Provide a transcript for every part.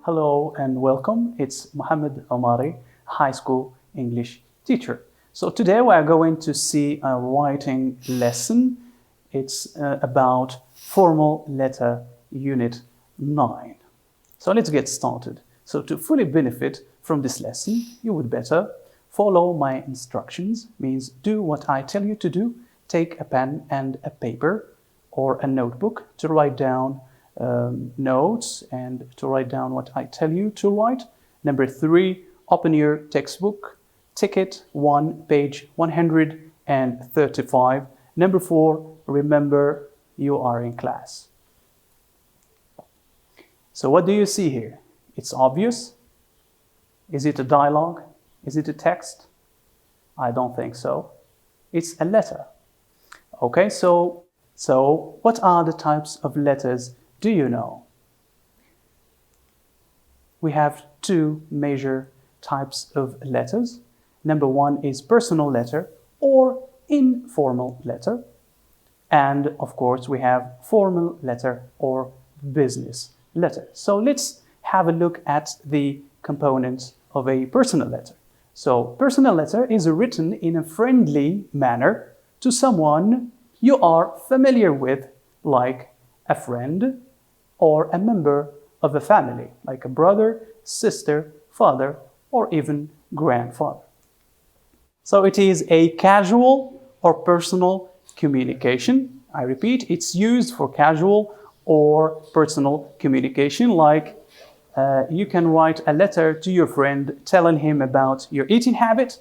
Hello and welcome. It's Mohammed Omari, high school English teacher. So today we are going to see a writing lesson. It's about formal letter unit 9. So let's get started. So to fully benefit from this lesson, you would better follow my instructions, means do what I tell you to do. Take a pen and a paper or a notebook to write down notes and to write down what I tell you to write. Number 3, open your textbook, ticket 1, page 135. Number 4, remember you are in class. So what do you see here? It's obvious. Is it a dialogue? Is it a text? I don't think so. It's a letter. Okay, so what are the types of letters? Do you know? We have 2 major types of letters. Number 1 is personal letter or informal letter. And of course, we have formal letter or business letter. So let's have a look at the components of a personal letter. So personal letter is written in a friendly manner to someone you are familiar with, like a friend, or a member of a family, like a brother, sister, father, or even grandfather. So it is a casual or personal communication. I repeat, it's used for casual or personal communication, like you can write a letter to your friend telling him about your eating habit,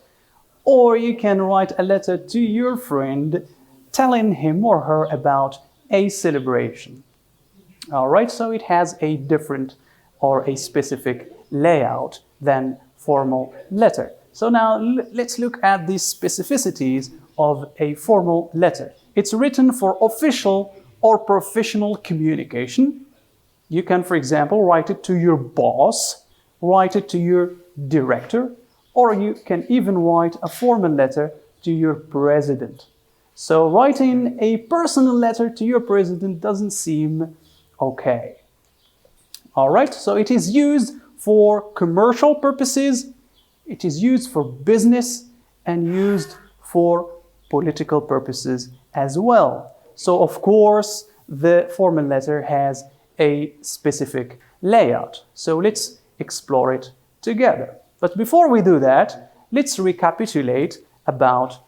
or you can write a letter to your friend telling him or her about a celebration. All right, so it has a different or a specific layout than formal letter. So now let's look at the specificities of a formal letter. It's written for official or professional communication. You can, for example, write it to your boss, write it to your director, or you can even write a formal letter to your president. So writing a personal letter to your president doesn't seem okay. All right, so it is used for commercial purposes, it is used for business, and used for political purposes as well. So of course, the formal letter has a specific layout. So let's explore it together. But before we do that, let's recapitulate about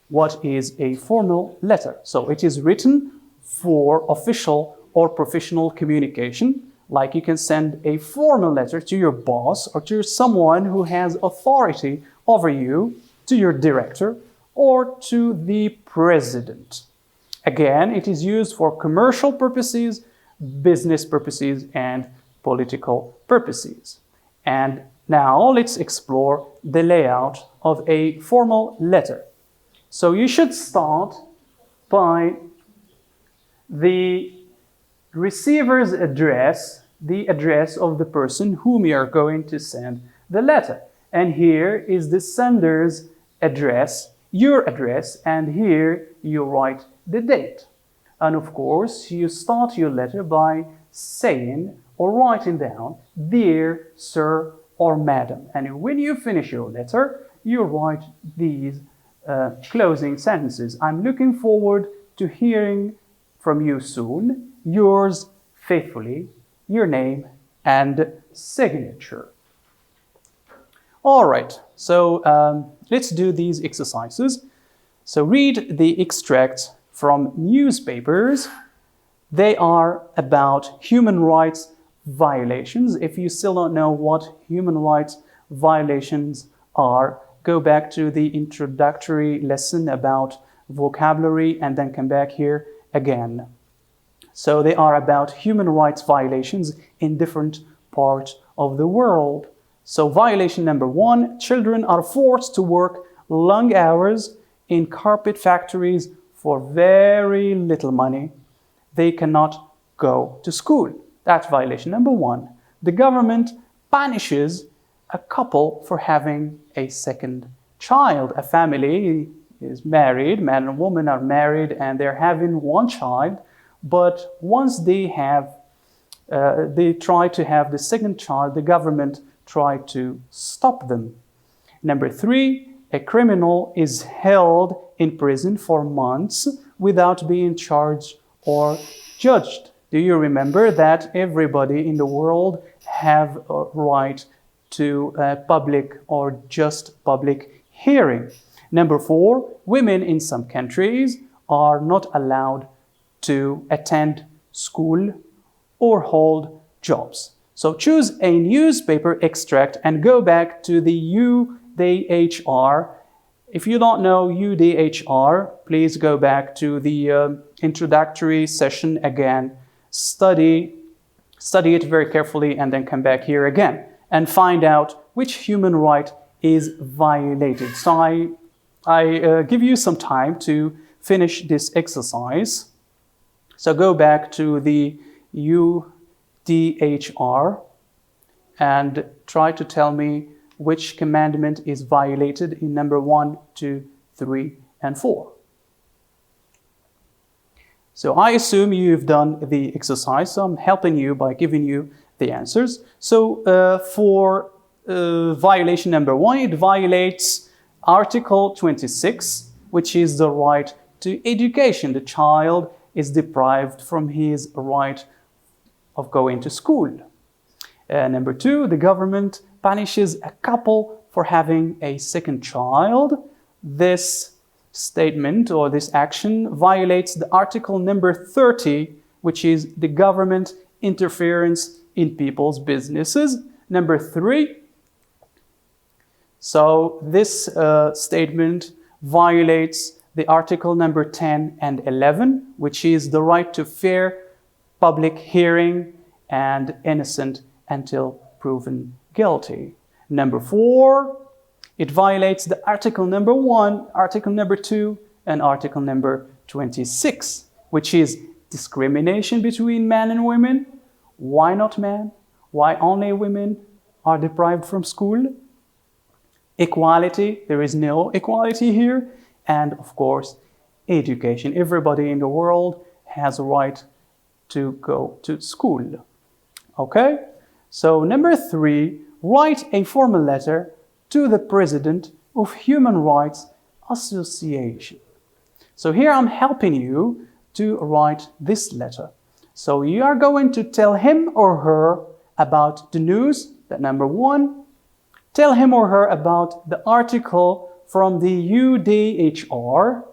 what is a formal letter. So it is written for official or professional communication, like you can send a formal letter to your boss or to someone who has authority over you, to your director, or to the president. Again, it is used for commercial purposes, business purposes, and political purposes. And now let's explore the layout of a formal letter. So you should start by the receiver's address, the address of the person whom you are going to send the letter. And here is the sender's address, your address, and here you write the date. And of course, you start your letter by saying or writing down, "Dear Sir or Madam." And when you finish your letter, you write these closing sentences. "I'm looking forward to hearing from you soon. Yours faithfully," your name and signature. All right, so let's do these exercises. So read the extracts from newspapers. They are about human rights violations. If you still don't know what human rights violations are, go back to the introductory lesson about vocabulary and then come back here again. So they are about human rights violations in different parts of the world. So violation number 1, children are forced to work long hours in carpet factories for very little money. They cannot go to school. That's violation number 1. The government punishes a couple for having a second child. A family is married, man and woman are married, and they're having one child. But once they have they try to have the second child, the government tried to stop them. Number 3, a criminal is held in prison for months without being charged or judged. Do you remember that everybody in the world have a right to public or just public hearing? Number 4, women in some countries are not allowed to attend school or hold jobs. So choose a newspaper extract and go back to the UDHR. If you don't know UDHR, please go back to the introductory session again. Study it very carefully and then come back here again and find out which human right is violated. So I give you some time to finish this exercise. So go back to the UDHR and try to tell me which commandment is violated in number 1, 2, 3, and 4. So I assume you've done the exercise, so I'm helping you by giving you the answers. So for violation number 1, it violates Article 26, which is the right to education. The child is deprived from his right of going to school. Number 2, the government punishes a couple for having a second child. This statement or this action violates the article number 30, which is the government interference in people's businesses. Number 3, so this statement violates the article number 10 and 11, which is the right to fair public hearing and innocent until proven guilty. Number 4, it violates the article number 1, article number 2, and article number 26, which is discrimination between men and women. Why not men? Why only women are deprived from school? Equality, there is no equality here. And of course, education. Everybody in the world has a right to go to school. Okay? So number 3, write a formal letter to the President of Human Rights Association. So here I'm helping you to write this letter. So you are going to tell him or her about the news, that number 1. Tell him or her about the article from the UDHR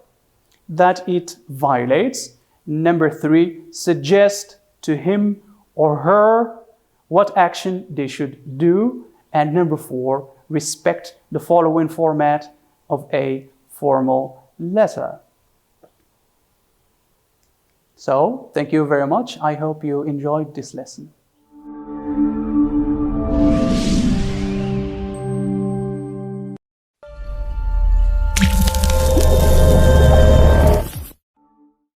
that it violates. Number 3, suggest to him or her what action they should do. And number 4, respect the following format of a formal letter. So, thank you very much. I hope you enjoyed this lesson.